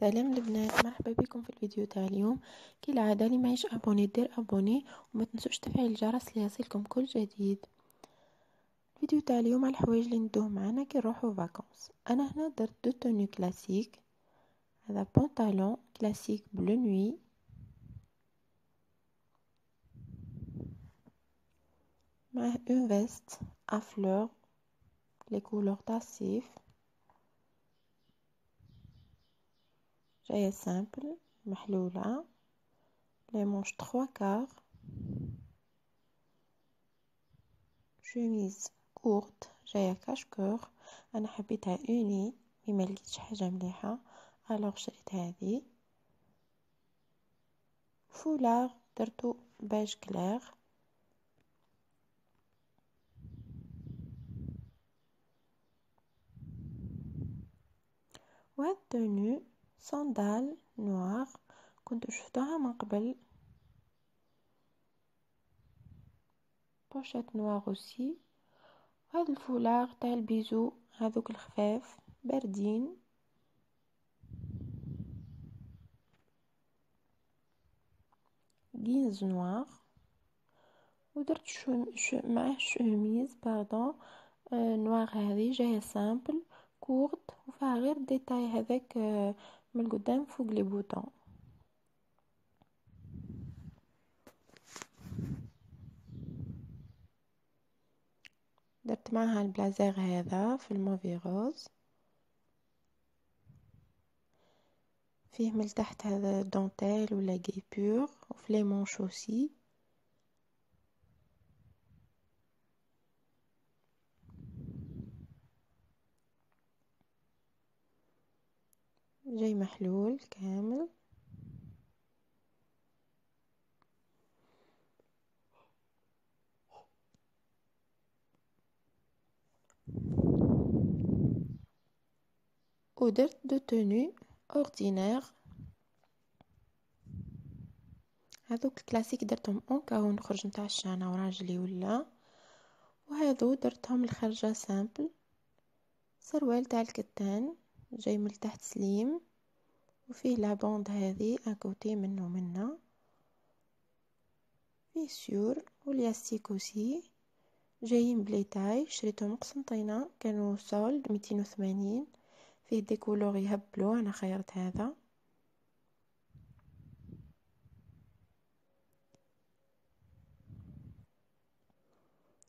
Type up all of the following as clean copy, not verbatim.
سلام البنات، مرحبا بكم في الفيديو تاع اليوم. كالعاده اللي معيش ابوني دير ابوني وما تنسوش تفعيل الجرس ليصلكم كل جديد. الفيديو تاع اليوم على الحوايج اللي ندوه معنا كي نروحو فاكونس. انا هنا درت دو توني كلاسيك. هذا بنطلون كلاسيك بلو نوي معه اون فيست ا فلور لي كولور تاع الصيف، جايه سامبل محلوله، لي مونش 3/4، شوميز كورت جايه كاشكور. انا حبيتها اوني ما لقيتش حاجه مليحه الوغ شريت هذه. فولار درتو باج كلير. وهاد تونو صندال نوار كنت شفتها من قبل، بوشيت نوار اوسي. هاد الفولار تاع البيزو هذوك الخفاف باردين، جينز نوار. ودرت معاه شوميز باردون نوار، هذه جايه سامبل كورت وفيها غير ديتاي هذاك من القدام فوق لي بوطون. درت معها البلازير هذا في الموفي روز، فيه من تحت هذا دونتيل ولا غيبور وفي لي مونش اوسي. جاي محلول كامل. ودرت دو تونو اوردينير، هذوك الكلاسيك درتهم اون كاو نخرج نتعشى انا وراجلي ولا، وهذو درتهم الخرجه سامبل. سروال تاع الكتان جاي من تحت سليم وفيه لابوند هذه اكوتي منه منا، فيه سيور والياستيك اوسي جايين بلي تاي. شريتهم قسنطينه كانوا سولد 280، فيه دي كولور يهبلوا. انا خيرت هذا.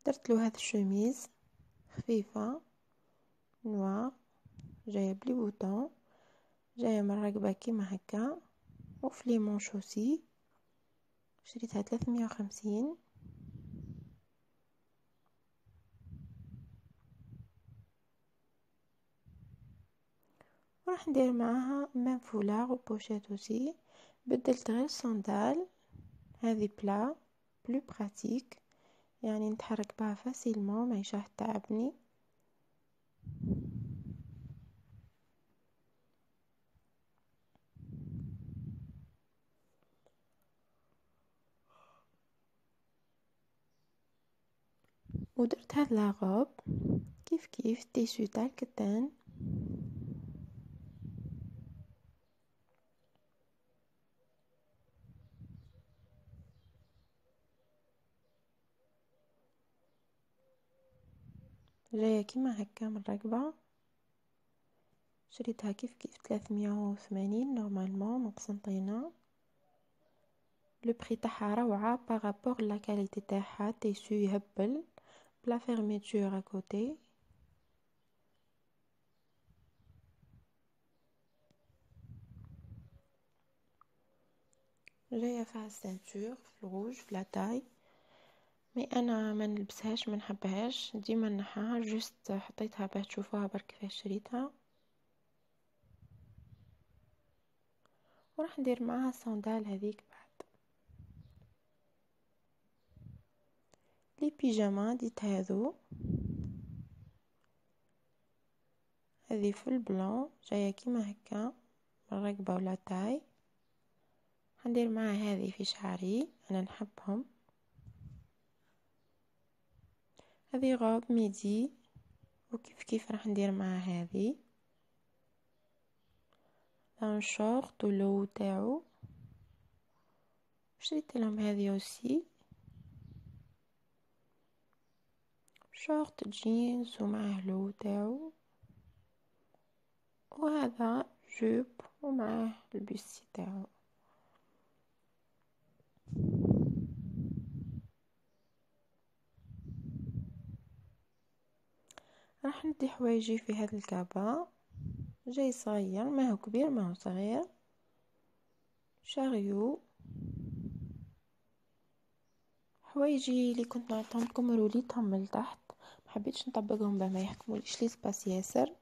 درت له هذا الشوميز خفيفه نوار جايه بلي بوطون، جايه من الرقبه كيما هكا وفي لي مونش اوسي. شريتها 350. وراح ندير معاها ميم فولار وبوشيت اوسي. بدلت غير الصندال هذه بلا بلو براتيك، يعني نتحرك بها فاسيلمون ما يشاه تعبني. ودرت هاد لاغوب كيف كيف تيسو تاع الكتان، جايه كيما هكا من الرقبه. شريتها كيف كيف 380 نورمالمون من قسنطينه. لو بري تاعها روعه بارابور لا كاليتي تاعها، تيسو يهبل بلا فيرميتور اكوتي. جايه فيها السانتور في الروج في لا تاي، مي انا ما نلبسهاش ما نحبهاش ديما نحاها، جوست حطيتها باه تشوفوها برك كيفاش شريتها. وراح ندير معاها صندال هذيك بعد. لي بيجاما ديت هذو، هذه في البلون جايه كيما هكا من الرقبه ولا تاي. هندير معها هذه في شعري انا نحبهم. هذه غوب ميدي وكيف كيف راح ندير معها هذه ان شورت واللو تاعو، شريت لهم هذه اوسي شورت جينز ومعه لو تاعو، وهذا جوب ومعه البيسي تاعو. راح ندي حوايجي في هذا الكابا، جاي صغير ما هو كبير ما هو صغير، شاريو. حوايجي اللي كنت نعطيهم لكم روليتهم من تحت، ما حبيتش نطبقهم باه ما يحكموليش لي سباس ياسر.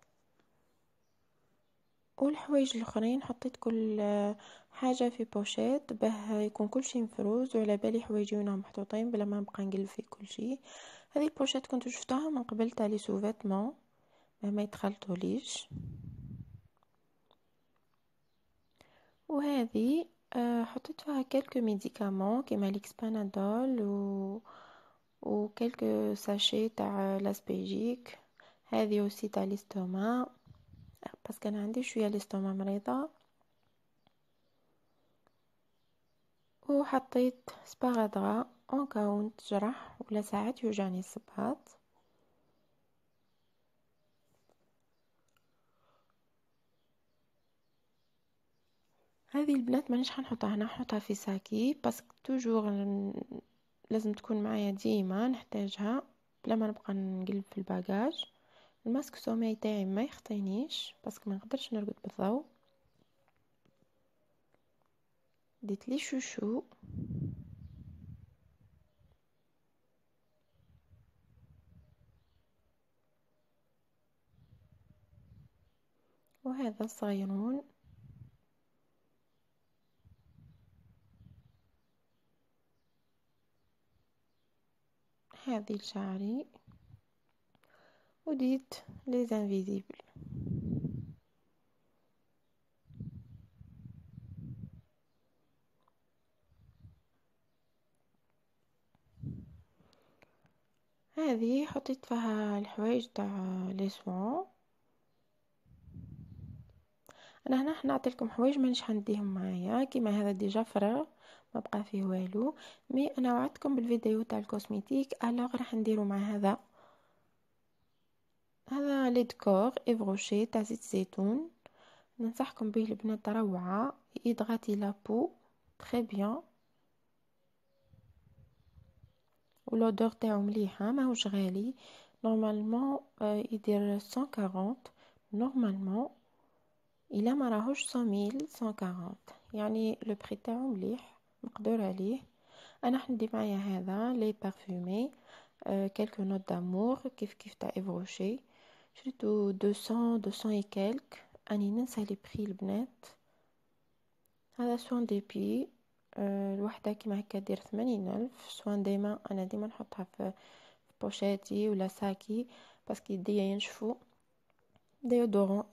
والحوايج الاخرين حطيت كل حاجه في بوشيت باه يكون كل شيء مفروز، وعلى بالي حوايجي وينهم محطوطين بلا ما نبقى نقلب في كل شيء. هذه البوشيت كنت شفتها من قبل تاع لي سوفيتمون باه ما يتخلطوليش. وهذه حطيت فيها كلكو ميديكامون كيما ليكسبانادول وكلكو ساشي تاع لاسبيجيك. هذه اوسي تاع ليستوما باسكو انا عندي شويه ليستوما مريضه. وحطيت سباغادرا اون كاون تجرح ولا ساعات يوجعني الصباط. هذه البنات مانيش حنحطها هنا، حطها في ساكي باسكو توجور لازم تكون معايا ديما نحتاجها بلا ما نبقى نقلب في الباجاج. الماسك سومي تاعي ما يخطينيش باسكو ما نقدرش نرقد بالضوء. ديت لي شوشو وهذا الصغيرون. هذه لشعري وديت لي انفيزيبل. هذه حطيت فيها الحوايج تاع لي سوان. انا هنا حنعطي لكم حوايج مانيش حنديهم معايا كيما هذا ديجا فراغ ما بقى فيه والو، مي انا وعدتكم بالفيديو تاع الكوسميتيك الوغ راح نديرو مع هذا لي ديكور افروشي تاع زيت زيتون. ننصحكم به البنات روعه، يدغاتي لابو تري بيان ولودور تاعو مليحه ماهوش غالي. نورمالمون يدير 140 نورمالمون، الا ما راهوش 140 يعني لو بري تاعو مليح مقدور عليه. انا حندي معايا هذا لي بارفومي كلكو نوت دامور كيف كيف تاع افروشي، شريتو 200 اي كالك. اني ننسى لي بري البنات. هذا سوان دي بي الوحده كيما هكا دير 80 ألف. سوان ديما انا ديما نحطها في بوشيتي ولا ساكي باسكو يديا ينشفو. ديودورون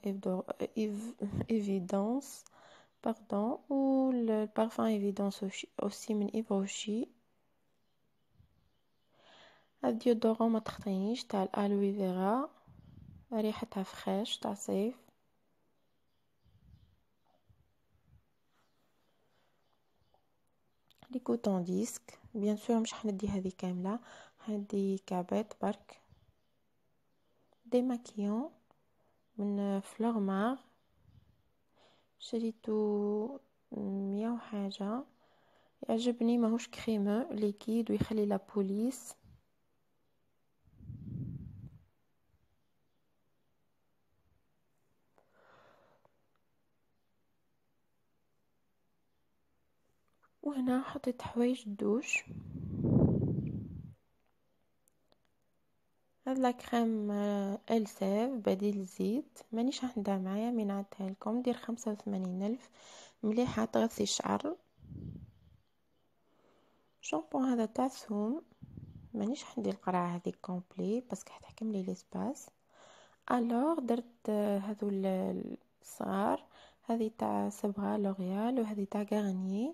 ايفيدانس باردون والبارفان ايفيدانس اوسي من ايفروشي. هاد ديودورون ما تخطينيش تاع الالوي فيرا، ريحتها فريش تاع صيف. لي كوتون ديسك بيان سور مش حندي هذه كامله، حندي كعبات برك. دي ماكيون من فلورمار شريتو 100 وحاجه، يعجبني ماهوش كريمو ليكيد ويخلي لا بوليس. وهنا حطيت حوايج الدوش. هاد لا كريم الساف بديل الزيت مانيش عندها معايا من عدتها لكم، دير 85 ألف مليحه تغطي الشعر. شامبو هذا تاع ثوم مانيش عندي القرعه هذه كومبلي باسكو حتحكم لي ليسباس. الوغ درت هذو الصغار، هذه تاع صبغه لوريال وهذه تاع غارنيي.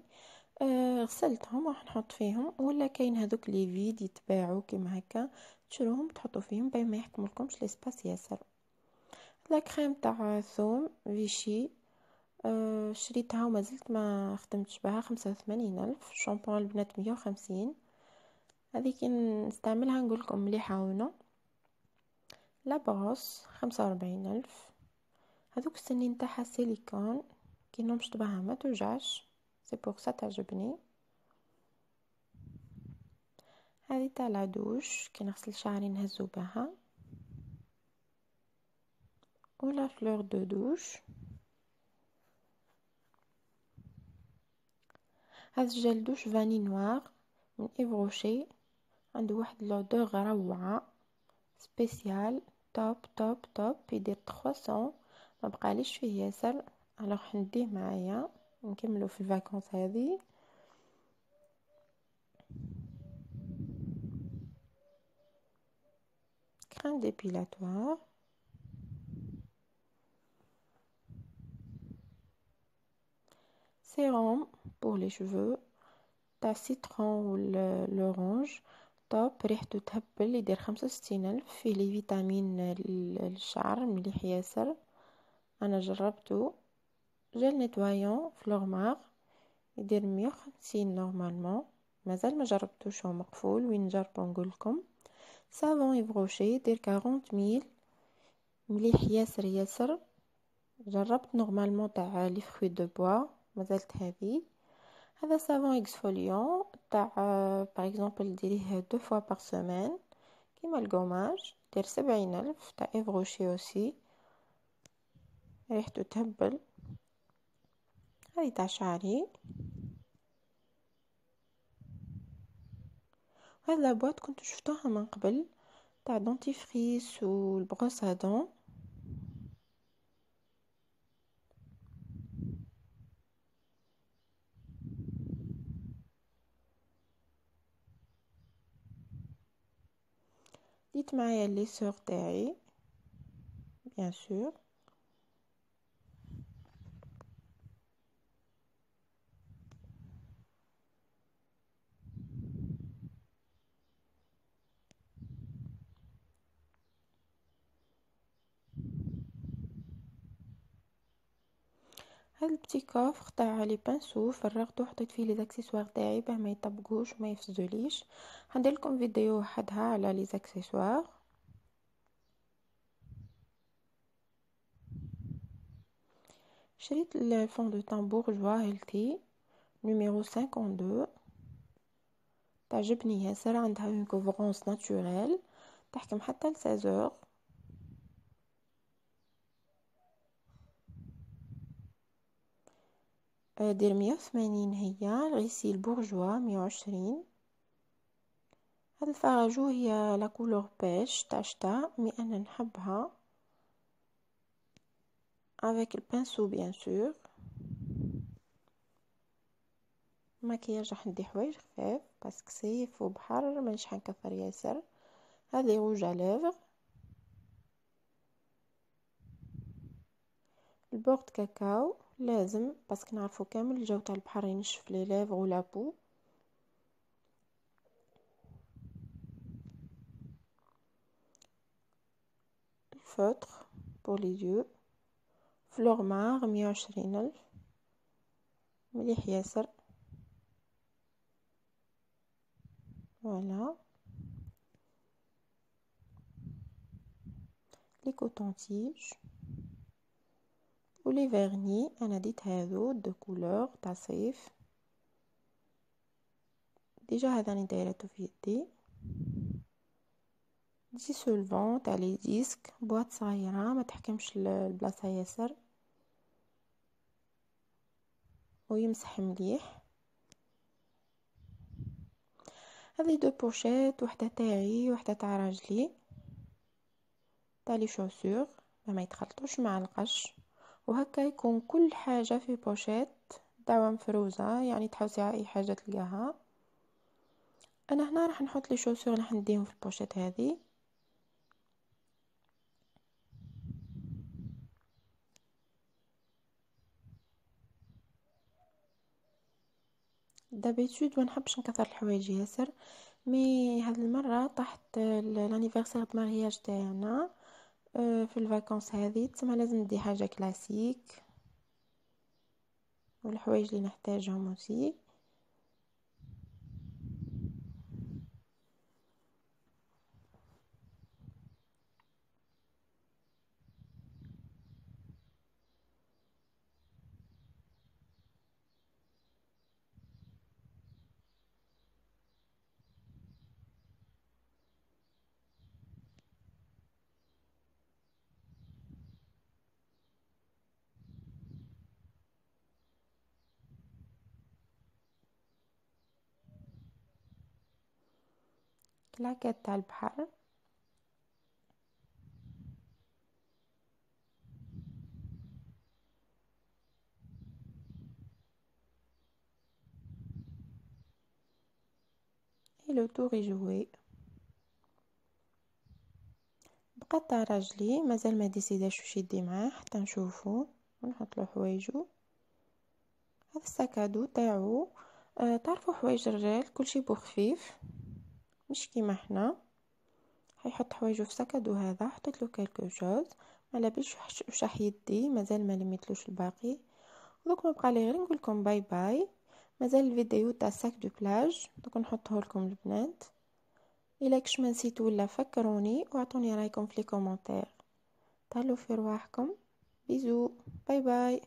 غسلتهم راح نحط فيهم، ولا كاين هذوك لي فيد يتباعوا كيما هكا تشروهم تحطوا فيهم باش ما يحكملكمش ليسباس ياسر. لا كريم تاع ثوم فيشي شريتها وما زلت ما خدمتش بها. 85,000. شامبوان البنات 150. هذه كي نستعملها نقولكم مليحه هنا. لا بروس 45,000. هذوك السنين تاعها سيليكون كي نمشط بها ما توجعش، سي بور سا تعجبني. هذه تاع العدوش كي نغسل شعري نهزو بها، ولا فلور دو دوش. هذا الجل دوش فاني نوار من ايفروشي، عنده واحد لودور روعه سبيسيال، توب توب توب، يدير 300. ما بقاليش فيه ياسر، الوغ نديه معايا نكملو في الفاكونس هذه. كريم ديبيلاتوار، سيروم بور لي شوفو تاع سيترون والأورانج، توب، ريحته تهبل، يدير 65,000. فيه لي فيتامين للشعر مليح ياسر، انا جربته. جل نيتوايون فلورمار يدير 150 نورمالمون، مازال ما جربتوش، هو مقفول. وين نجربو نقولكم. سافون يفروشي يدير 40,000، مليح ياسر ياسر. جربت نورمالمون تاع لي فروي دو بوا، مازالت هذه. هذا سافون اكسفوليون تاع باغ اكزومبل ديريه 2 فوا بار سيمين كيما الكوماج، دير 70,000 تاع ايفروشي اوسي، ريحته تهبل. هذه تاع شعري. هذا لابواط كنت شفتوها من قبل تاع دونتيفريس والبروس ادون. ديت معايا لي سور تاعي بيان سور. هاد البتي كوفر تاع لي بانسو فرغته وحطيت فيه لي زاكسيسوار تاعي باه ما يطبقوش وما يفسدوليش. هندير لكم فيديو وحدها على لي زاكسيسوار. شريت الفون دو تان بورجوا هيلتي نيميرو 52، تعجبني ياسر، عندها اون كوفرونس ناتوريل، تحكم حتى ل 16 اور. دير 180 هي. الغسيل بورجوا 120. هاد الفراجو هي لا كولور بيش تاع شتا، مي انا نحبها افيك البانسو بيان سور. مكياج راح ندي حوايج خفاف باسكو صيف وبحر مانيش حنكثر ياسر. هذه روج على ليفر، البورد كاكاو لازم باسكو نعرفو كامل الجو تاع البحر ينشف لي ليفر ولا بو. الفوتر بور لي يو فلورمار 120,000، مليح ياسر. فوالا لي كوتونتيج ولي فيرني، انا ديت هذو دو كولور تاع صيف. ديجا هذا راني دايرته في يدي. ديسولفون تاع لي ديسك، بواط صغيره ما تحكمش البلاصه ياسر ويمسح مليح. هذه دو بوشيت، وحده تاعي وحده تاع راجلي تاع لي شوسور ما يتخلطوش مع القش، وهكا يكون كل حاجه في بوشيت دعوه مفروزه، يعني تحوسي على اي حاجه تلقاها. انا هنا راح نحط لي شوسور راح نديهم في البوشيت هذه. دابيتود ما نحبش نكثر الحوايج ياسر، مي هاد المره طحت لانيفرسير د مارياج تاعنا في الفاكونس هذه، تسمى لازم ندي حاجه كلاسيك. والحوايج اللي نحتاجهم موسي. كلاكيط تاع البحر، لو طوغي جوي. بقى تاع راجلي مازال ما ديسيداش واش يدي معاه حتى نشوفو ونحط له حوايجو. هذا الساكادو تاعو تعرفوا حوايج الرجال كلشي بو خفيف، مش كيما حنا. حيحط حوايجو في ساكادو هذا. حطيت له كالكو جوز، على بالش واش راح يدي، مازال ما لميتلوش الباقي. دوك ما بقى لي غير نقول لكم باي باي. مازال الفيديو تاع الساك دو بلاج دوك نحطه لكم البنات. الا كش ما نسيت ولا فكروني واعطوني رايكم في لي كومونتير. تهلاو في رواحكم. بيزو. باي باي.